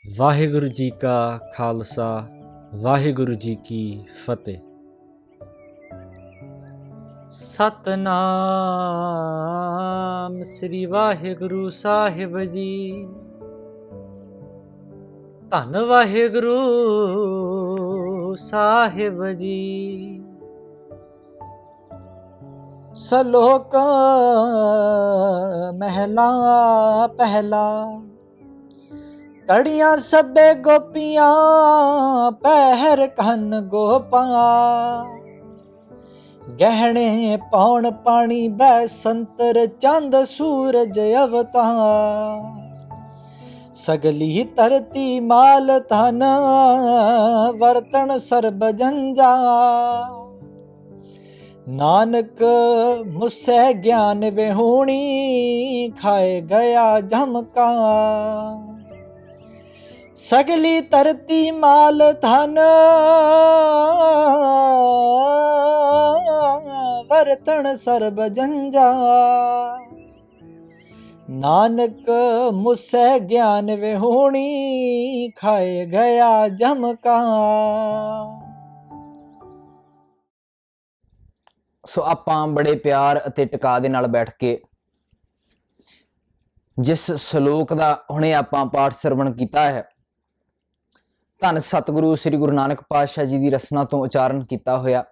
ਵਾਹਿਗੁਰੂ ਜੀ ਕਾ ਖਾਲਸਾ ਵਾਹਿਗੁਰੂ ਜੀ ਕੀ ਫਤਿਹ। ਸਤਨਾਮ ਸ੍ਰੀ ਵਾਹਿਗੁਰੂ ਸਾਹਿਬ ਜੀ। ਧੰਨ ਵਾਹਿਗੁਰੂ ਸਾਹਿਬ ਜੀ। ਸਲੋਕ ਮਹਿਲਾ ਪਹਿਲਾ। ਕੜੀਆਂ ਸਭੇ ਗੋਪੀਆਂ ਪਹਿਰ ਕੰਨ ਗੋਪਾ। ਗਹਿਣੇ ਪੌਣ ਪਾਣੀ ਬੈ ਸੰਤਰ ਚੰਦ ਸੂਰਜ ਅਵਤਾਰ। ਸਗਲੀ ਧਰਤੀ ਮਾਲ ਧਨ ਵਰਤਣ ਸਰਬ ਜੰਜਾਲ। ਨਾਨਕ ਮੁਸੈ ਗਿਆਨ ਵਿਹੂਣੀ ਖਾਏ ਗਿਆ ਝਮਕਾ। ਸਗਲੀ ਧਰਤੀ ਮਾਲ ਧਨ ਵਰਤਣ ਸਰਬ ਜੰਜਾਲ। ਨਾਨਕ ਮੁਸੈ ਗਿਆਨ ਵਿਹੂਣੀ ਖਾਏ ਗਿਆ ਝਮਕਾ। ਸੋ ਆਪਾਂ ਬੜੇ ਪਿਆਰ ਅਤੇ ਟਿਕਾ ਦੇ ਨਾਲ ਬੈਠ ਕੇ ਜਿਸ ਸ਼ਲੋਕ ਦਾ ਹੁਣੇ ਆਪਾਂ ਪਾਠ ਸਰਵਣ ਕੀਤਾ ਹੈ, ਧੰਨ ਸਤਿਗੁਰੂ ਸ੍ਰੀ ਗੁਰੂ ਨਾਨਕ ਪਾਤਸ਼ਾਹ ਜੀ ਦੀ ਰਸਨਾ ਤੋਂ ਉਚਾਰਨ ਕੀਤਾ ਹੋਇਆ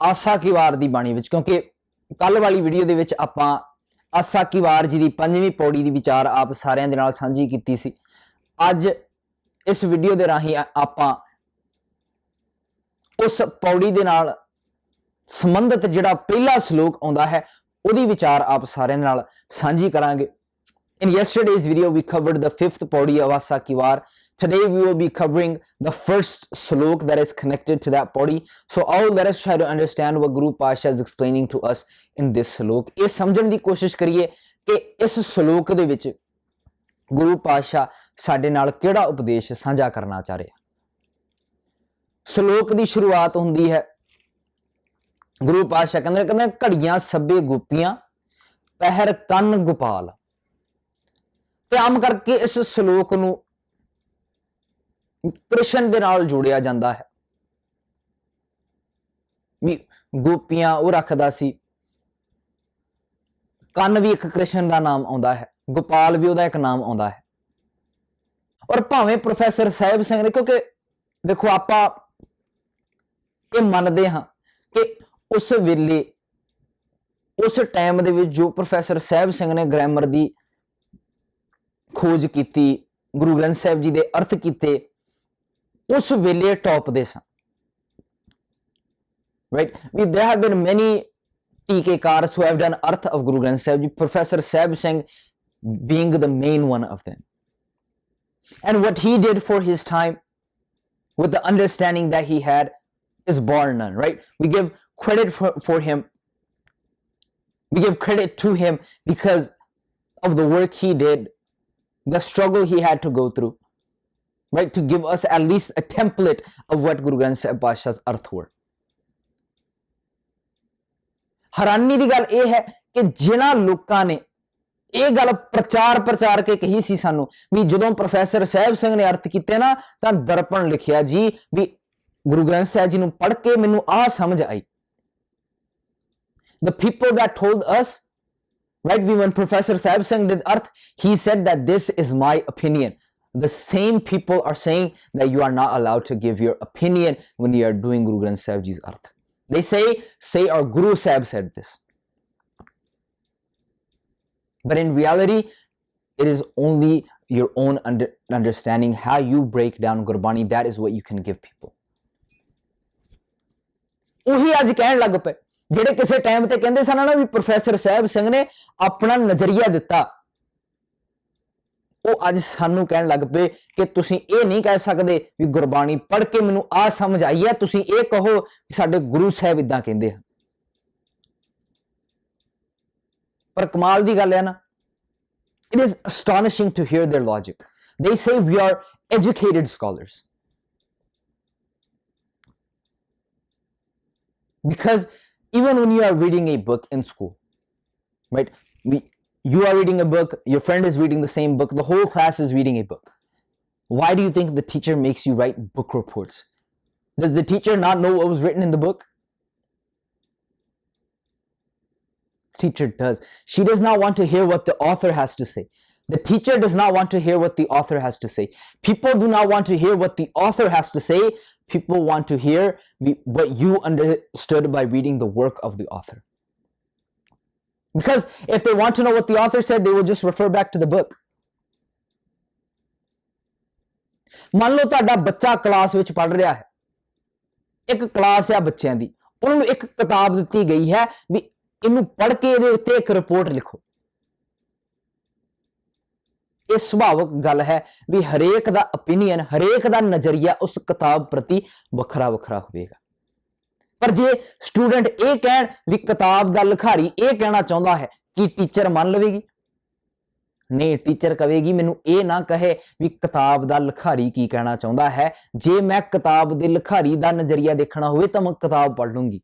ਆਸਾ ਕੀ ਵਾਰ ਦੀ ਬਾਣੀ ਵਿੱਚ, ਕਿਉਂਕਿ ਕੱਲ ਵਾਲੀ ਵੀਡੀਓ ਦੇ ਵਿੱਚ ਆਪਾਂ ਆਸਾ ਕੀ ਵਾਰ ਜੀ ਦੀ 5ਵੀਂ ਪੌੜੀ ਦੀ ਵਿਚਾਰ ਆਪ ਸਾਰਿਆਂ ਦੇ ਨਾਲ ਸਾਂਝੀ ਕੀਤੀ ਸੀ। ਅੱਜ ਇਸ ਵੀਡੀਓ ਦੇ ਰਾਹੀਂ ਆਪਾਂ ਉਸ ਪੌੜੀ ਦੇ ਨਾਲ ਸੰਬੰਧਿਤ ਜਿਹੜਾ ਪਹਿਲਾ ਸ਼ਲੋਕ ਆਉਂਦਾ ਹੈ ਉਹਦੀ ਵਿਚਾਰ ਆਪ ਸਾਰਿਆਂ ਨਾਲ ਸਾਂਝੀ ਕਰਾਂਗੇ। In yesterday's video we covered the 5th paudi of Asa ki War. Today we will be covering the first slok that is connected to that paudi. So let us try to understand what Guru Pasha is explaining to us in this slok. ਇਹ ਸਮਝਣ ਦੀ ਕੋਸ਼ਿਸ਼ ਕਰੀਏ ਕਿ ਇਸ ਸ਼ਲੋਕ ਦੇ ਵਿੱਚ ਗੁਰੂ ਪਾਤਸ਼ਾਹ ਸਾਡੇ ਨਾਲ ਕਿਹੜਾ ਉਪਦੇਸ਼ ਸਾਂਝਾ ਕਰਨਾ ਚਾਹ ਰਿਹਾ। ਸ਼ਲੋਕ ਦੀ ਸ਼ੁਰੂਆਤ ਹੁੰਦੀ ਹੈ, ਗੁਰੂ ਪਾਤਸ਼ਾਹ ਕਹਿੰਦੇ ਘੜੀਆਂ ਸਭੇ ਗੋਪੀਆਂ ਪਹਿਰ ਕੰਨ ਗੋਪਾਲ। ਤੇ ਆਮ ਕਰਕੇ ਇਸ ਸ਼ਲੋਕ ਨੂੰ ਕ੍ਰਿਸ਼ਨ ਦੇ ਨਾਲ ਜੋੜਿਆ ਜਾਂਦਾ ਹੈ ਵੀ ਗੋਪੀਆਂ ਉਹ ਰੱਖਦਾ ਸੀ, ਕੰਨ ਵੀ ਇੱਕ ਕ੍ਰਿਸ਼ਨ ਦਾ ਨਾਮ ਆਉਂਦਾ ਹੈ, ਗੋਪਾਲ ਵੀ ਉਹਦਾ ਇੱਕ ਨਾਮ ਆਉਂਦਾ ਹੈ। ਔਰ ਭਾਵੇਂ ਪ੍ਰੋਫੈਸਰ ਸਾਹਿਬ ਸਿੰਘ ਨੇ, ਕਿਉਂਕਿ ਦੇਖੋ ਆਪਾਂ ਇਹ ਮੰਨਦੇ ਹਾਂ ਕਿ ਉਸ ਵੇਲੇ ਉਸ ਟਾਈਮ ਦੇ ਵਿੱਚ ਜੋ ਪ੍ਰੋਫੈਸਰ ਸਾਹਿਬ ਸਿੰਘ ਨੇ ਗ੍ਰਾਮਰ ਦੀ ਖੋਜ ਕੀਤੀ, ਗੁਰੂ ਗ੍ਰੰਥ ਸਾਹਿਬ ਜੀ ਦੇ ਅਰਥ ਕੀਤੇ, ਉਸ ਵੇਲੇ ਟੌਪ ਦੇ ਸਨ। Right? There have been many TKkars who have done Arth of Guru Granth Sahib Ji, Professor Sahib Singh being the main one of them. And what he did for his time, with the understanding that he had, is bar none, right? We give credit for him. We give credit to him because of the work he did, the struggle he had to go through, right? To give us at least a template of what Guru Granth Sahib Pasha's Arth were. ਹੈਰਾਨੀ ਦੀ ਗੱਲ ਇਹ ਹੈ ਕਿ ਜਿਨ੍ਹਾਂ ਲੋਕਾਂ ਨੇ ਇਹ ਗੱਲ ਪ੍ਰਚਾਰ ਕੇ ਕਹੀ ਸੀ ਸਾਨੂੰ ਵੀ ਜਦੋਂ ਪ੍ਰੋਫੈਸਰ ਸਾਹਿਬ ਸਿੰਘ ਨੇ ਅਰਥ ਕੀਤੇ ਨਾ ਤਾਂ ਦਰਪਣ ਲਿਖਿਆ ਜੀ ਵੀ ਗੁਰੂ ਗ੍ਰੰਥ ਸਾਹਿਬ ਜੀ ਨੂੰ ਪੜ੍ਹ ਕੇ ਮੈਨੂੰ ਆਹ ਸਮਝ ਆਈ। The people that told us, right, when Professor Sahib Singh did Arth, he said that this is my opinion. The same people are saying that you are not allowed to give your opinion when you are doing Guru Granth Sahib Ji's Arth. They say our Guru Sahib said this. But in reality, it is only your own understanding, how you break down Gurbani, that is what you can give people. ਉਹੀ ਅੱਜ ਕਹਿਣ ਲੱਗ ਪਏ ਜਿਹੜੇ ਕਿਸੇ time ਤੇ ਕਹਿੰਦੇ ਸਨ ਨਾ ਵੀ ਪ੍ਰੋਫੈਸਰ ਸਾਹਿਬ ਸਿੰਘ ਨੇ ਆਪਣਾ ਨਜ਼ਰੀਆ ਦਿੱਤਾ, ਉਹ ਅੱਜ ਸਾਨੂੰ ਕਹਿਣ ਲੱਗ ਪਏ ਕਿ ਤੁਸੀਂ ਇਹ ਨਹੀਂ ਕਹਿ ਸਕਦੇ ਵੀ ਗੁਰਬਾਣੀ ਪੜ੍ਹ ਕੇ ਮੈਨੂੰ ਆਹ ਸਮਝ ਆਈ ਹੈ, ਤੁਸੀਂ ਇਹ ਕਹੋ ਕਿ ਸਾਡੇ ਗੁਰੂ ਸਾਹਿਬ ਇਦਾਂ ਕਹਿੰਦੇ ਹਨ। ਪਰ ਕਮਾਲ ਦੀ ਗੱਲ ਹੈ ਨਾ, it is astonishing to hear their logic. They say we are educated scholars because even when you are reading a book in school, right? You are reading a book, your friend is reading the same book, the whole class is reading a book. Why do you think the teacher makes you write book reports? Does the teacher not know what was written in the book? Teacher does. She does not want to hear what the author has to say. The teacher does not want to hear what the author has to say. People do not want to hear what the author has to say. People want to hear what you understood by reading the work of the author. Because if they want to know what the author said, they will just refer back to the book. ਮੰਨ ਲਓ ਤੁਹਾਡਾ ਬੱਚਾ class ਵਿੱਚ ਪੜ੍ਹ ਰਿਹਾ ਹੈ, ਇੱਕ class ਆ ਬੱਚਿਆਂ ਦੀ, ਉਹਨਾਂ ਨੂੰ ਇੱਕ ਕਿਤਾਬ ਦਿੱਤੀ ਗਈ ਹੈ ਵੀ ਇਹਨੂੰ ਪੜ੍ਹ ਕੇ ਇਹਦੇ ਉੱਤੇ ਇੱਕ ਰਿਪੋਰਟ ਲਿਖੋ। ਇਹ ਸੁਭਾਵਿਕ ਗੱਲ ਹੈ ਵੀ ਹਰੇਕ ਦਾ opinion, ਹਰੇਕ ਦਾ ਨਜ਼ਰੀਆ ਉਸ ਕਿਤਾਬ ਪ੍ਰਤੀ ਵੱਖਰਾ ਵੱਖਰਾ ਹੋਵੇਗਾ। ਪਰ ਜੇ ਸਟੂਡੈਂਟ ਇਹ ਕਹਿਣ ਵੀ ਕਿਤਾਬ ਦਾ ਲਿਖਾਰੀ ਇਹ ਕਹਿਣਾ ਚਾਹੁੰਦਾ ਹੈ, ਕੀ ਟੀਚਰ ਮੰਨ ਲਵੇਗੀ? ਨਹੀਂ, ਟੀਚਰ ਕਹੇਗੀ ਮੈਨੂੰ ਇਹ ਨਾ ਕਹੇ ਵੀ ਕਿਤਾਬ ਦਾ ਲਿਖਾਰੀ ਕੀ ਕਹਿਣਾ ਚਾਹੁੰਦਾ ਹੈ। ਜੇ ਮੈਂ ਕਿਤਾਬ ਦੇ ਲਿਖਾਰੀ ਦਾ ਨਜ਼ਰੀਆ ਦੇਖਣਾ ਹੋਵੇ ਤਾਂ ਮੈਂ ਕਿਤਾਬ ਪੜ੍ਹ ਲੂੰਗੀ।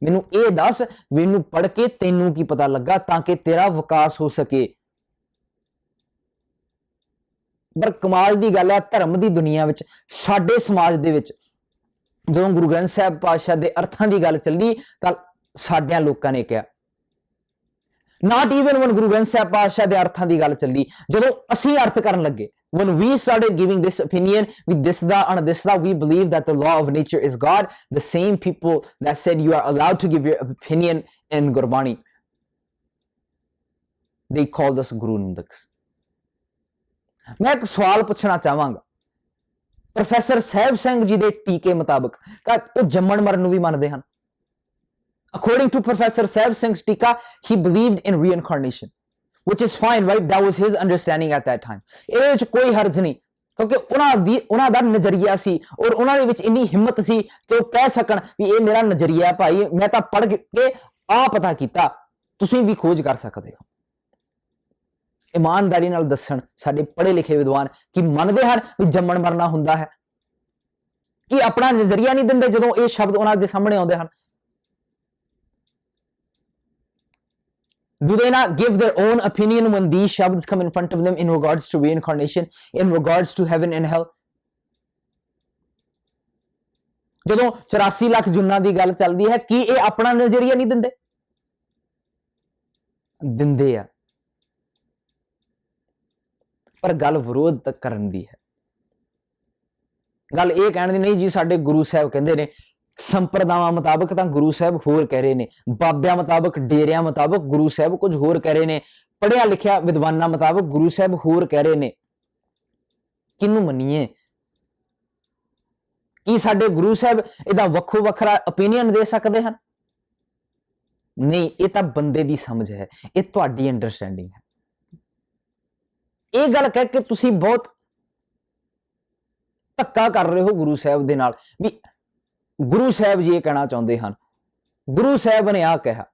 ਮੈਨੂੰ ਇਹ ਦੱਸ ਵੀ ਇਹਨੂੰ ਪੜ੍ਹ ਕੇ ਤੈਨੂੰ ਕੀ ਪਤਾ ਲੱਗਾ ਤਾਂ ਕਿ ਤੇਰਾ ਵਿਕਾਸ ਹੋ ਸਕੇ। ਪਰ ਕਮਾਲ ਦੀ ਗੱਲ ਹੈ, ਧਰਮ ਦੀ ਦੁਨੀਆ ਵਿੱਚ, ਸਾਡੇ ਸਮਾਜ ਦੇ ਵਿੱਚ ਜਦੋਂ ਗੁਰੂ ਗ੍ਰੰਥ ਸਾਹਿਬ ਪਾਤਸ਼ਾਹ ਦੇ ਅਰਥਾਂ ਦੀ ਗੱਲ ਚੱਲੀ ਤਾਂ ਸਾਡਿਆਂ ਲੋਕਾਂ ਨੇ ਕਿਹਾ, not even when Guru Granth Sahib ਪਾਤਸ਼ਾਹ ਦੇ ਅਰਥਾਂ ਦੀ ਗੱਲ ਚੱਲੀ, ਜਦੋਂ ਅਸੀਂ ਅਰਥ ਕਰਨ ਲੱਗੇ, when we started giving this opinion, we disda and disda, we believe that the law of nature is God, the same people that said you are allowed to give your opinion in Gurbani, they called us Guru Nandaks। ਮੈਂ ਇੱਕ ਸਵਾਲ ਪੁੱਛਣਾ ਚਾਹਾਂਗਾ, professor Sahib Singh ji ਦੇ ਟੀਕੇ ਮੁਤਾਬਕ ਤਾਂ ਉਹ ਜੰਮਣ ਮਰਨ ਨੂੰ ਵੀ ਮੰਨਦੇ ਹਨ। According to Professor Sahib Singh's tika, he believed in reincarnation, which is fine, right? That was his understanding at that time. ਇਹਦੇ ਵਿੱਚ ਕੋਈ ਹਰਜ ਨਹੀਂ, ਕਿਉਂਕਿ ਉਹਨਾਂ ਦਾ ਨਜ਼ਰੀਆ ਸੀ ਔਰ ਉਹਨਾਂ ਦੇ ਵਿੱਚ ਇੰਨੀ ਹਿੰਮਤ ਸੀ ਕਿ ਉਹ ਕਹਿ ਸਕਣ ਵੀ ਇਹ ਮੇਰਾ ਨਜ਼ਰੀਆ ਹੈ ਭਾਈ, ਮੈਂ ਤਾਂ ਪੜ੍ਹ ਕੇ ਆ ਪਤਾ ਕੀਤਾ, ਤੁਸੀਂ ਵੀ ਖੋਜ ਕਰ ਸਕਦੇ ਹੋ। ਇਮਾਨਦਾਰੀ ਨਾਲ ਦੱਸਣ ਸਾਡੇ ਪੜ੍ਹੇ ਲਿਖੇ ਵਿਦਵਾਨ ਕਿ ਮੰਨਦੇ ਹਨ ਵੀ ਜੰਮਣ ਮਰਨਾ ਹੁੰਦਾ ਹੈ, ਕਿ ਆਪਣਾ ਨਜ਼ਰੀਆ ਨਹੀਂ ਦਿੰਦੇ ਜਦੋਂ ਇਹ ਸ਼ਬਦ ਉਹਨਾਂ ਦੇ ਸਾਹਮਣੇ ਆਉਂਦੇ ਹਨ। Do they not give their own opinion when these shabds come in front of them in regards to reincarnation, in regards to heaven and hell? ਜਦੋਂ 84 ਲੱਖ ਜੁਨਾਂ ਦੀ ਗੱਲ ਚੱਲਦੀ ਹੈ, ਕੀ ਇਹ ਆਪਣਾ ਨਜ਼ਰੀਆ ਨਹੀਂ ਦਿੰਦੇ? ਦਿੰਦੇ ਆ, ਪਰ ਗੱਲ ਵਿਰੋਧ ਤੱਕ ਕਰਨ ਦੀ ਹੈ। ਗੱਲ ਇਹ ਕਹਿਣ ਦੀ ਨਹੀਂ ਜੀ ਸਾਡੇ ਗੁਰੂ ਸਾਹਿਬ ਕਹਿੰਦੇ ਨੇ, ਸੰਪਰਦਾਵਾਂ ਮੁਤਾਬਕ ਤਾਂ ਗੁਰੂ ਸਾਹਿਬ ਹੋਰ ਕਹਿ ਰਹੇ ਨੇ, ਬਾਬਿਆਂ ਮੁਤਾਬਕ, ਡੇਰਿਆਂ ਮੁਤਾਬਕ ਗੁਰੂ ਸਾਹਿਬ ਕੁਝ ਹੋਰ ਕਹਿ ਰਹੇ ਨੇ, ਪੜ੍ਹਿਆ ਲਿਖਿਆ ਵਿਦਵਾਨਾਂ ਮੁਤਾਬਕ ਗੁਰੂ ਸਾਹਿਬ ਹੋਰ ਕਹਿ ਰਹੇ ਨੇ। ਕਿਹਨੂੰ ਮੰਨੀਏ? ਕੀ ਸਾਡੇ ਗੁਰੂ ਸਾਹਿਬ ਇਹਦਾ ਵੱਖੋ ਵੱਖਰਾ opinion ਦੇ ਸਕਦੇ ਹਨ? ਨਹੀਂ, ਇਹ ਤਾਂ ਬੰਦੇ ਦੀ ਸਮਝ ਹੈ, ਇਹ ਤੁਹਾਡੀ ਅੰਡਰਸਟੈਂਡਿੰਗ ਹੈ। ਇਹ ਗੱਲ ਕਹਿ ਕੇ ਤੁਸੀਂ ਬਹੁਤ ਧੱਕਾ ਕਰ ਰਹੇ ਹੋ ਗੁਰੂ ਸਾਹਿਬ ਦੇ ਨਾਲ ਵੀ ਗੁਰੂ ਸਾਹਿਬ ਜੀ ਇਹ ਕਹਿਣਾ ਚਾਹੁੰਦੇ ਹਨ, ਗੁਰੂ ਸਾਹਿਬ ਨੇ ਆ ਕਿਹਾ।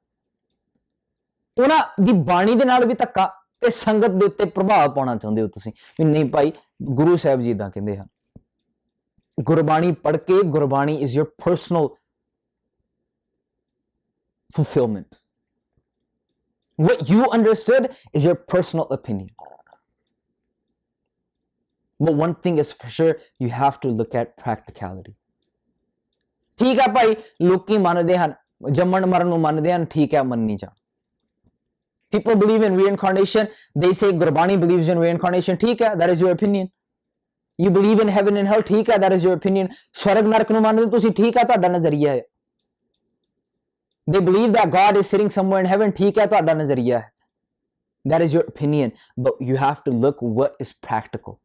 ਉਹਨਾਂ ਦੀ ਬਾਣੀ ਦੇ ਨਾਲ ਵੀ ਧੱਕਾ ਤੇ ਸੰਗਤ ਦੇ ਉੱਤੇ ਪ੍ਰਭਾਵ ਪਾਉਣਾ ਚਾਹੁੰਦੇ ਹੋ ਤੁਸੀਂ ਵੀ ਨਹੀਂ ਭਾਈ ਗੁਰੂ ਸਾਹਿਬ ਜੀ ਇਦਾਂ ਕਹਿੰਦੇ ਹਨ। ਗੁਰਬਾਣੀ ਪੜ੍ਹ ਕੇ, Gurbani is your personal fulfillment. What you understood is your personal opinion. But one thing is for sure, you have to look at practicality. ਠੀਕ ਹੈ ਭਾਈ, ਲੋਕੀ ਮੰਨਦੇ ਹਨ, ਜੰਮਣ ਮਰਨ ਨੂੰ ਮੰਨਦੇ ਹਨ, ਠੀਕ ਹੈ, ਮੰਨੀ ਜਾ। People believe in reincarnation, they say Gurbani believes in reincarnation, ਠੀਕ ਹੈ, that is your opinion. You believe in heaven and hell, ਠੀਕ ਹੈ, that is your opinion. ਸਵਰਗ ਨਰਕ ਨੂੰ ਮੰਨਦੇ ਤੁਸੀਂ, ਠੀਕ ਹੈ, ਤੁਹਾਡਾ ਨਜ਼ਰੀਆ ਹੈ। They believe that God is sitting somewhere in heaven, ਠੀਕ ਹੈ, ਤੁਹਾਡਾ ਨਜ਼ਰੀਆ ਹੈ। That is your opinion, but you have to look what is practical.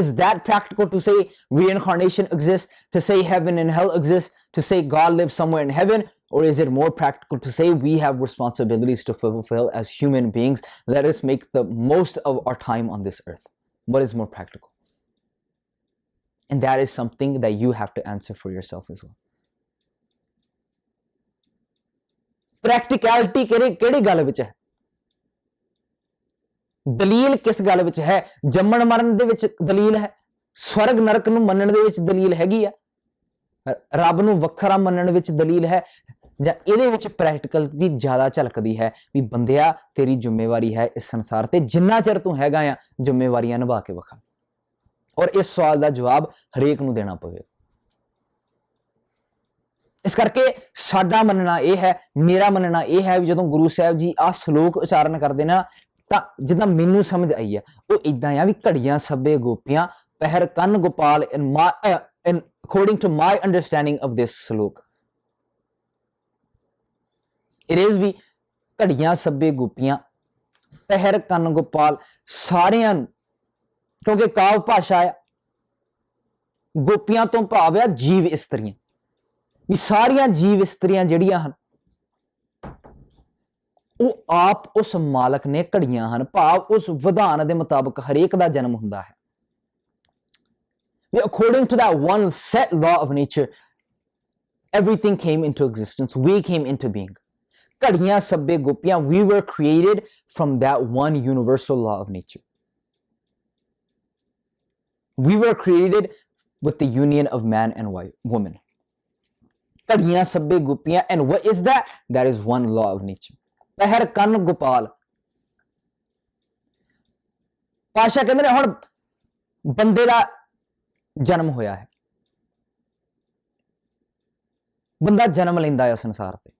Is that practical to say reincarnation exists, to say heaven and hell exists, to say God lives somewhere in heaven? Or is it more practical to say we have responsibilities to fulfill as human beings? Let us make the most of our time on this earth. What is more practical? And that is something that you have to answer for yourself as well. Practicality ਕਿਹੜੀ ਗੱਲ ਵਿੱਚ ਹੈ? ਦਲੀਲ ਕਿਸ ਗੱਲ ਵਿੱਚ ਹੈ? ਜੰਮਣ ਮਰਨ ਦੇ ਵਿੱਚ ਦਲੀਲ ਹੈ, ਸਵਰਗ ਨਰਕ ਨੂੰ ਮੰਨਣ ਦੇ ਵਿੱਚ ਦਲੀਲ ਹੈਗੀ ਆ, ਰੱਬ ਨੂੰ ਵੱਖਰਾ ਮੰਨਣ ਵਿੱਚ ਦਲੀਲ ਹੈ, ਜਾਂ ਇਹਦੇ ਵਿੱਚ ਪ੍ਰੈਕਟੀਕਲ ਦੀ ਜ਼ਿਆਦਾ ਝਲਕਦੀ ਹੈ ਵੀ ਬੰਦਿਆ ਤੇਰੀ ਜ਼ਿੰਮੇਵਾਰੀ ਹੈ ਇਸ ਸੰਸਾਰ ਤੇ, ਜਿੰਨਾ ਚਿਰ ਤੂੰ ਹੈਗਾ ਆ ਜ਼ਿੰਮੇਵਾਰੀਆਂ ਨਿਭਾ ਕੇ ਵਿਖਾ। ਔਰ ਇਸ ਸਵਾਲ ਦਾ ਜਵਾਬ ਹਰੇਕ ਨੂੰ ਦੇਣਾ ਪਵੇਗਾ। ਇਸ ਕਰਕੇ ਸਾਡਾ ਮੰਨਣਾ ਇਹ ਹੈ, ਮੇਰਾ ਮੰਨਣਾ ਇਹ ਹੈ ਵੀ ਜਦੋਂ ਗੁਰੂ ਸਾਹਿਬ ਜੀ ਆਹ ਸ਼ਲੋਕ ਉਚਾਰਨ ਕਰਦੇ ਨਾ ਤਾਂ ਜਿੱਦਾਂ ਮੈਨੂੰ ਸਮਝ ਆਈ ਹੈ ਉਹ ਇਦਾਂ ਆ ਵੀ ਘੜੀਆਂ ਸੱਬੇ ਗੋਪੀਆਂ ਪਹਿਰ ਕੰਨ Gopal in according to my understanding of this slok it is ਵੀ ਘੜੀਆਂ ਸੱਬੇ ਗੋਪੀਆਂ ਪਹਿਰ ਕੰਨ ਗੋਪਾਲ ਸਾਰਿਆਂ ਨੂੰ, ਕਿਉਂਕਿ ਕਾਵ ਭਾਸ਼ਾ ਆ, ਗੋਪੀਆਂ ਤੋਂ ਭਾਵ ਆ ਜੀਵ ਇਸਤਰੀਆਂ, ਵੀ ਸਾਰੀਆਂ ਜੀਵ ਇਸਤਰੀਆਂ ਜਿਹੜੀਆਂ ਹਨ ਉਹ ਆਪ ਉਸ ਮਾਲਕ ਨੇ ਘੜੀਆਂ ਹਨ, ਭਾਵ ਉਸ ਵਿਧਾਨ ਦੇ ਮੁਤਾਬਕ ਹਰੇਕ ਦਾ ਜਨਮ ਹੁੰਦਾ ਹੈ। According to that one set law of nature, everything came into existence. We came into being. ਘੜੀਆਂ ਸੱਬੇ ਗੋਪੀਆਂ, we were created from that one universal law of nature. We were created with the union of man and woman. ਘੜੀਆਂ ਸੱਬੇ ਗੋਪੀਆਂ, and what is that? That is one law of nature. ਪਹਿਰ ਕੰਨ ਗੋਪਾਲ। ਪਾਸ਼ਾ ਕਹਿੰਦੇ ਨੇ ਹੁਣ ਬੰਦੇ ਦਾ ਜਨਮ ਹੋਇਆ ਹੈ, ਬੰਦਾ ਜਨਮ ਲੈਂਦਾ ਹੈ ਸੰਸਾਰ ਤੇ।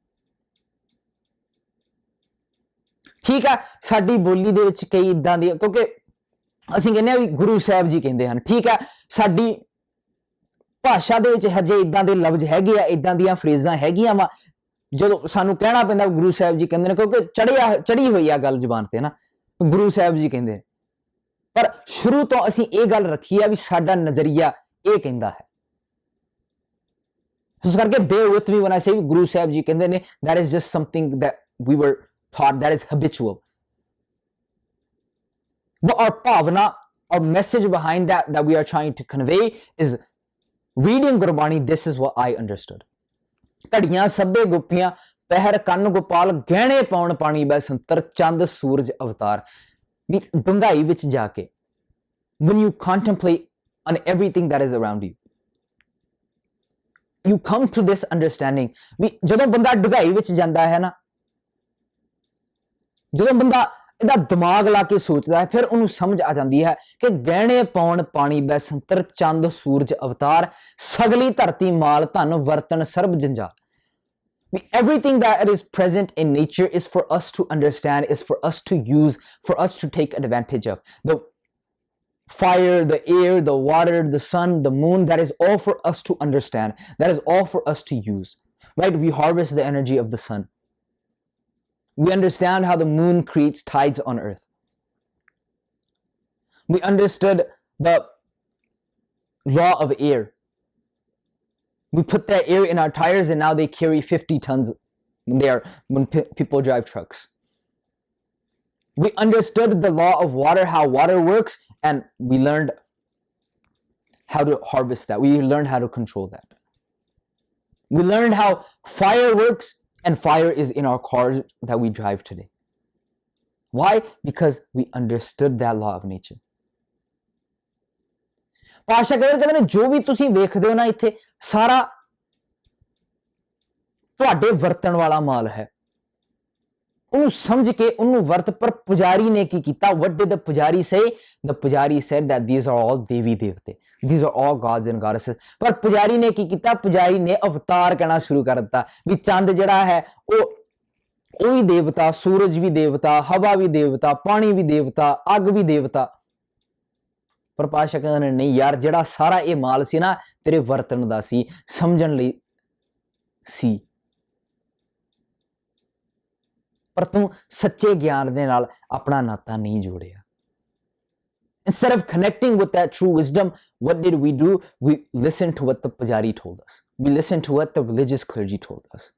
ਠੀਕ ਹੈ, ਸਾਡੀ ਬੋਲੀ ਦੇ ਵਿੱਚ ਕਈ ਇਦਾਂ ਦੀ, ਕਿਉਂਕਿ ਅਸੀਂ ਕਹਿੰਦੇ ਆ ਵੀ ਗੁਰੂ ਸਾਹਿਬ ਜੀ ਕਹਿੰਦੇ ਹਨ, ਠੀਕ ਹੈ, ਸਾਡੀ ਭਾਸ਼ਾ ਦੇ ਵਿੱਚ ਹਜੇ ਇਦਾਂ ਦੇ ਲਫ਼ਜ਼ ਹੈਗੇ ਆ, ਇਦਾਂ ਦੀਆਂ ਫਰੇਜ਼ਾਂ ਹੈਗੀਆਂ ਵਾ ਜਦੋਂ ਸਾਨੂੰ ਕਹਿਣਾ ਪੈਂਦਾ ਗੁਰੂ ਸਾਹਿਬ ਜੀ ਕਹਿੰਦੇ ਨੇ, ਕਿਉਂਕਿ ਚੜੀ ਹੋਈ ਆ ਗੱਲ ਜ਼ੁਬਾਨ ਤੇ ਨਾ, ਗੁਰੂ ਸਾਹਿਬ ਜੀ ਕਹਿੰਦੇ। ਪਰ ਸ਼ੁਰੂ ਤੋਂ ਅਸੀਂ ਇਹ ਗੱਲ ਰੱਖੀ ਆ ਵੀ ਸਾਡਾ ਨਜ਼ਰੀਆ ਇਹ ਕਹਿੰਦਾ ਹੈ। ਇਸ ਕਰਕੇ bear with me when I say Guru Sahib ji ਕਹਿੰਦੇ ਨੇ, that is just something that we were taught, that is habitual. But our bhavana, our message behind that we are trying to convey is reading Gurbani, this is what I understood. ਘੜੀਆਂ ਸੱਬੇ ਗੋਪੀਆਂ ਪਹਿਰ ਕੰਨ ਗੋਪਾਲ, ਗਹਿਣੇ ਪਾਉਣ ਪਾਣੀ ਬੈ ਸੰਤਰ, ਚੰਦ ਸੂਰਜ ਅਵਤਾਰ। ਵੀ ਡੂੰਘਾਈ ਵਿੱਚ ਜਾ ਕੇ when you contemplate on everything that is around you, you come to this understanding ਵੀ ਜਦੋਂ ਬੰਦਾ ਡੂੰਘਾਈ ਵਿੱਚ ਜਾਂਦਾ ਹੈ ਨਾ, ਜਦੋਂ ਬੰਦਾ ਇਹਦਾ ਦਿਮਾਗ ਲਾ ਕੇ ਸੋਚਦਾ ਹੈ, ਫਿਰ ਉਹਨੂੰ ਸਮਝ ਆ ਜਾਂਦੀ ਹੈ ਕਿ ਗਹਿਣੇ ਪਾਉਣ ਪਾਣੀ ਬੈ ਸੰਤਰ, ਚੰਦ ਸੂਰਜ ਅਵਤਾਰ, ਸਗਲੀ ਧਰਤੀ ਮਾਲ ਧਨ, ਵਰਤਨ ਸਰਬ ਜੰਜਾਲ। Everything that is present in nature is for us to understand, is for us to use, for us to take advantage of. The fire, the air, the water, the sun, the moon, that is all for us to understand. That is all for us to use. Right? We harvest the energy of the sun. We understand how the moon creates tides on earth. We understood the law of air. We put that air in our tires and now they carry 50 tons when people drive trucks. We understood the law of water, how water works, and we learned how to harvest that. We learned how to control that. We learned how fire works, and fire is in our cars that we drive today. Why? Because we understood that law of nature. ਪਾਸ਼ਾ ਕਹਿੰਦੇ ਨੇ ਜੋ ਵੀ ਤੁਸੀਂ ਵੇਖਦੇ ਹੋ ਨਾ ਇੱਥੇ, ਸਾਰਾ ਤੁਹਾਡੇ ਵਰਤਣ ਵਾਲਾ ਮਾਲ ਹੈ। ਉਹਨੂੰ ਸਮਝ ਕੇ ਉਹਨੂੰ ਵਰਤ। ਪਰ ਪੁਜਾਰੀ ਨੇ ਕੀ ਕੀਤਾ? what did the ਪੁਜਾਰੀ say? the ਪੁਜਾਰੀ said that these are all ਦੇਵੀ ਦੇਵਤੇ, these are all gods and goddesses। ਪਰ ਪੁਜਾਰੀ ਨੇ ਕੀ ਕੀਤਾ? ਪੁਜਾਰੀ ਨੇ ਅਵਤਾਰ ਕਹਿਣਾ ਸ਼ੁਰੂ ਕਰ ਦਿੱਤਾ ਵੀ ਚੰਦ ਜਿਹੜਾ ਹੈ ਉਹ ਵੀ ਦੇਵਤਾ, ਸੂਰਜ ਵੀ ਦੇਵਤਾ, ਹਵਾ ਵੀ ਦੇਵਤਾ, ਪਾਣੀ ਵੀ ਦੇਵਤਾ, ਅੱਗ ਵੀ ਦੇਵਤਾ। ਪਰ ਪਾਸ਼ਾ ਕਹਿੰਦੇ ਨੇ ਨਹੀਂ ਯਾਰ, ਜਿਹੜਾ ਸਾਰਾ ਇਹ ਮਾਲ ਸੀ ਨਾ ਤੇਰੇ ਵਰਤਣ ਦਾ ਸੀ, ਸਮਝਣ ਲਈ ਸੀ, ਪਰ ਤੂੰ ਸੱਚੇ ਗਿਆਨ ਦੇ ਨਾਲ ਆਪਣਾ ਨਾਤਾ ਨਹੀਂ ਜੋੜਿਆ। Instead of connecting with that true wisdom, what did we do? We listened to what the pujari told us. We listened to what the religious clergy told us.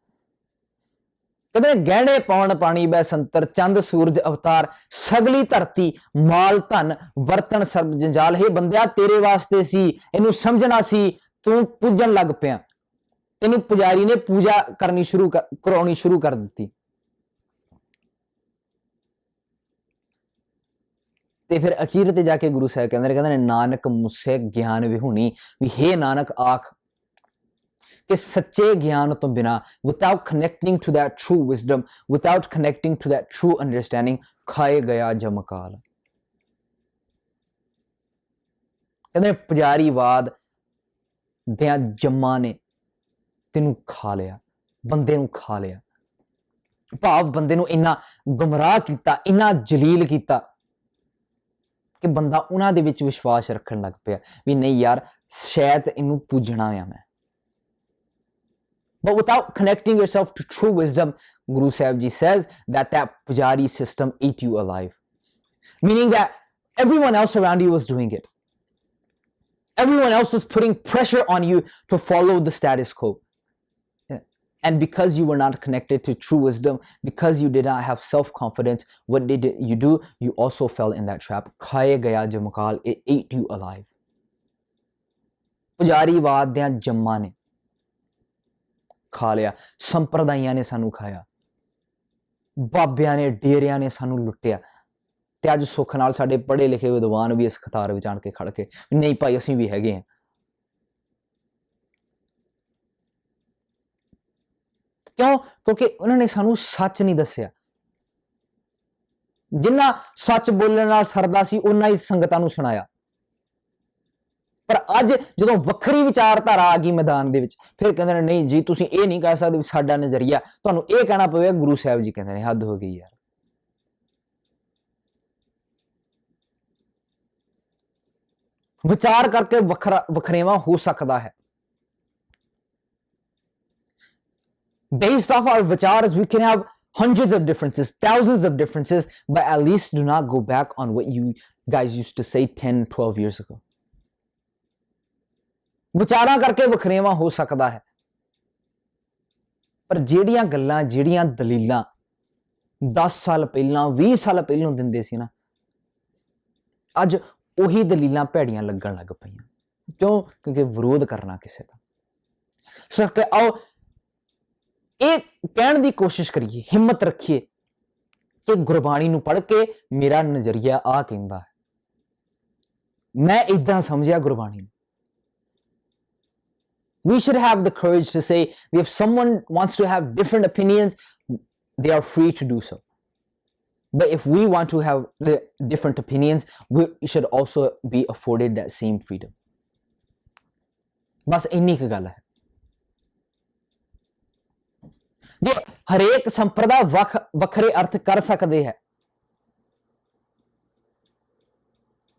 ਕਹਿੰਦੇ ਗਹਿਣੇ ਪਾਉਣ ਪਾਣੀ ਬੈ ਸੰਤਰ, ਚੰਦ ਸੂਰਜ ਅਵਤਾਰ, ਸਗਲੀ ਧਰਤੀ ਮਾਲ ਧਨ, ਵਰਤਨ ਸਰਬ ਜੰਜਾਲ। ਹੇ ਬੰਦਿਆ, ਤੇਰੇ ਵਾਸਤੇ ਸੀ, ਇਹਨੂੰ ਸਮਝਣਾ ਸੀ, ਤੂੰ ਪੂਜਣ ਲੱਗ ਪਿਆ। ਤੈਨੂੰ ਪੁਜਾਰੀ ਨੇ ਪੂਜਾ ਕਰਾਉਣੀ ਸ਼ੁਰੂ ਕਰ ਦਿੱਤੀ। ਤੇ ਫਿਰ ਅਖੀਰ ਤੇ ਜਾ ਕੇ ਗੁਰੂ ਸਾਹਿਬ ਕਹਿੰਦੇ ਨੇ ਨਾਨਕ ਮੁਸੇ ਗਿਆਨ ਵਿਹੂਣੀ, ਵੀ ਹੇ ਨਾਨਕ ਆਖ ਕਿ ਸੱਚੇ ਗਿਆਨ ਤੋਂ ਬਿਨਾ, without connecting to that true wisdom, without connecting to that true understanding, ਖਾਏ ਗਿਆ ਜਮਕਾਲ। ਕਹਿੰਦੇ ਪੁਜਾਰੀਵਾਦ ਦੀਆਂ ਜੰਮਾਂ ਨੇ ਤੈਨੂੰ ਖਾ ਲਿਆ, ਬੰਦੇ ਨੂੰ ਖਾ ਲਿਆ। ਭਾਵ ਬੰਦੇ ਨੂੰ ਇੰਨਾ ਗੁੰਮਰਾਹ ਕੀਤਾ, ਇੰਨਾ ਜਲੀਲ ਕੀਤਾ ਕਿ ਬੰਦਾ ਉਹਨਾਂ ਦੇ ਵਿੱਚ ਵਿਸ਼ਵਾਸ ਰੱਖਣ ਲੱਗ ਪਿਆ ਵੀ ਨਹੀਂ ਯਾਰ ਸ਼ਾਇਦ ਇਹਨੂੰ ਪੂਜਣਾ ਆ ਮੈਂ। But without connecting yourself to true wisdom, Guru Sahib Ji says that pujari system ate you alive. Meaning that everyone else around you was doing it. Everyone else was putting pressure on you to follow the status quo. And because you were not connected to true wisdom, because you did not have self-confidence, what did you do? You also fell in that trap. Khaye gaya jamakal, it ate you alive. ਪੁਜਾਰੀਵਾਦ ਦੀਆਂ ਜੰਮਾਂ ਨੇ ਖਾ ਲਿਆ, ਸੰਪਰਦਾਇਆਂ ਨੇ ਸਾਨੂੰ ਖਾਇਆ, ਬਾਬਿਆਂ ਨੇ ਡੇਰਿਆਂ ਨੇ ਸਾਨੂੰ ਲੁੱਟਿਆ। ਤੇ ਅੱਜ ਸੁੱਖ ਨਾਲ ਸਾਡੇ ਪੜ੍ਹੇ ਲਿਖੇ ਵਿਦਵਾਨ ਵੀ ਇਸ ਕਤਾਰ ਵਿੱਚ ਆਣ ਕੇ ਖੜ ਕੇ ਨਹੀਂ ਭਾਈ ਅਸੀਂ ਵੀ ਹੈਗੇ ਹਾਂ। ਕਿਉਂ? ਕਿਉਂਕਿ ਉਹਨਾਂ ਨੇ ਸਾਨੂੰ ਸੱਚ ਨਹੀਂ ਦੱਸਿਆ। ਜਿੰਨਾ ਸੱਚ ਬੋਲਣ ਨਾਲ ਸਰਦਾ ਸੀ ਉਹਨਾਂ ਹੀ ਸੰਗਤਾਂ ਨੂੰ ਸੁਣਾਇਆ। ਪਰ ਅੱਜ ਜਦੋਂ ਵੱਖਰੀ ਵਿਚਾਰਧਾਰਾ ਆ ਗਈ ਮੈਦਾਨ ਦੇ ਵਿੱਚ, ਫਿਰ ਕਹਿੰਦੇ ਨੇ ਨਹੀਂ ਜੀ ਤੁਸੀਂ ਇਹ ਨਹੀਂ ਕਹਿ ਸਕਦੇ ਵੀ ਸਾਡਾ ਨਜ਼ਰੀਆ, ਤੁਹਾਨੂੰ ਇਹ ਕਹਿਣਾ ਪਵੇਗਾ ਗੁਰੂ ਸਾਹਿਬ ਜੀ ਕਹਿੰਦੇ ਨੇ। ਹੱਦ ਹੋ ਗਈ ਯਾਰ। ਵਿਚਾਰ ਕਰਕੇ ਵਖਰੇਵਾਂ ਹੋ ਸਕਦਾ ਹੈ। Based off our vichars, we can have hundreds of differences, thousands of differences, but at least do not go back on what you guys used to say 10, 12 years ago. ਵਿਚਾਰਾਂ ਕਰਕੇ ਵਖਰੇਵਾਂ ਹੋ ਸਕਦਾ ਹੈ, ਪਰ ਜਿਹੜੀਆਂ ਗੱਲਾਂ, ਜਿਹੜੀਆਂ ਦਲੀਲਾਂ 10 ਸਾਲ ਪਹਿਲਾਂ, 20 ਸਾਲ ਪਹਿਲਾਂ ਦਿੰਦੇ ਸੀ ਨਾ, ਅੱਜ ਉਹੀ ਦਲੀਲਾਂ ਭੈੜੀਆਂ ਲੱਗਣ ਲੱਗ ਪਈਆਂ। ਕਿਉਂ? ਕਿਉਂਕਿ ਵਿਰੋਧ ਕਰਨਾ ਕਿਸੇ ਦਾ। ਸੋ ਕਿ ਆਓ ਇਹ ਕਹਿਣ ਦੀ ਕੋਸ਼ਿਸ਼ ਕਰੀਏ, ਹਿੰਮਤ ਰੱਖੀਏ ਕਿ ਗੁਰਬਾਣੀ ਨੂੰ ਪੜ੍ਹ ਕੇ ਮੇਰਾ ਨਜ਼ਰੀਆ ਆ ਕਹਿੰਦਾ ਹੈ, ਮੈਂ ਇਦਾਂ ਸਮਝਿਆ ਗੁਰਬਾਣੀ ਨੂੰ। We should have the courage to say, if someone wants to have different opinions, they are free to do so. But if we want to have different opinions, we should also be afforded that same freedom. बस इन्नी की गल है। ਜੇ ਹਰੇਕ ਸੰਪਰਦਾ ਵੱਖਰੇ ਅਰਥ ਕਰ ਸਕਦੇ ਹੈ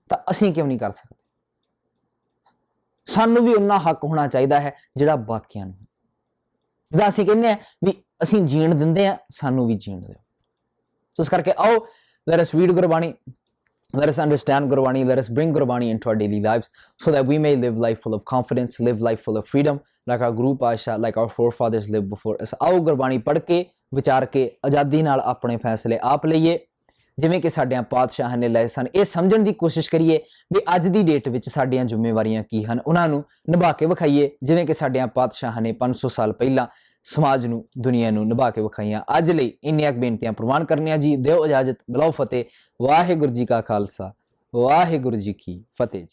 ਤਾਂ ਅਸੀਂ ਕਿਉਂ ਨਹੀਂ ਕਰ ਸਕਦੇ? ਸਾਨੂੰ ਵੀ ਉਨਾ ਹੱਕ ਹੋਣਾ ਚਾਹੀਦਾ ਹੈ ਜਿਹੜਾ ਬਾਕੀਆਂ ਨੂੰ। ਜਿੱਦਾਂ ਅਸੀਂ ਕਹਿੰਦੇ ਆ ਵੀ ਅਸੀਂ ਜੀਣ ਦਿੰਦੇ ਆ, ਸਾਨੂੰ ਵੀ ਜੀਣ ਦਿਓ। ਸੋ ਇਸ ਕਰਕੇ ਆਓ, let us read Gurbani, let us understand Gurbani, let us bring Gurbani into our daily lives so that we may live life full of confidence, live life full of freedom, like our Guru Pasha, like our forefathers lived before us. ਆਓ ਗੁਰਬਾਣੀ ਪੜ੍ਹ ਕੇ, ਵਿਚਾਰ ਕੇ ਆਜ਼ਾਦੀ ਨਾਲ ਆਪਣੇ ਫੈਸਲੇ ਆਪ ਲਈਏ ਜਿਵੇਂ ਕਿ ਸਾਡਿਆਂ ਪਾਤਸ਼ਾਹਾਂ ਨੇ ਲਏ ਸਨ। ਇਹ ਸਮਝਣ ਦੀ ਕੋਸ਼ਿਸ਼ ਕਰੀਏ ਵੀ ਅੱਜ ਦੀ ਡੇਟ ਵਿੱਚ ਸਾਡੀਆਂ ਜ਼ਿੰਮੇਵਾਰੀਆਂ ਕੀ ਹਨ, ਉਹਨਾਂ ਨੂੰ ਨਿਭਾ ਕੇ ਵਿਖਾਈਏ ਜਿਵੇਂ ਕਿ ਸਾਡਿਆਂ ਪਾਤਸ਼ਾਹਾਂ ਨੇ 500 ਸਾਲ ਪਹਿਲਾਂ ਸਮਾਜ ਨੂੰ, ਦੁਨੀਆ ਨੂੰ ਨਿਭਾ ਕੇ ਵਿਖਾਈਆਂ। ਅੱਜ ਲਈ ਇੰਨੀਆਂ ਬੇਨਤੀਆਂ ਪ੍ਰਵਾਨ ਕਰਨੀਆਂ ਜੀ। ਦਿਓ ਇਜਾਜ਼ਤ, ਬੁਲਾਓ ਫਤਿਹ। ਵਾਹਿਗੁਰੂ ਜੀ ਕਾ ਖਾਲਸਾ, ਵਾਹਿਗੁਰੂ ਜੀ ਕੀ ਫਤਿਹ ਜੀ।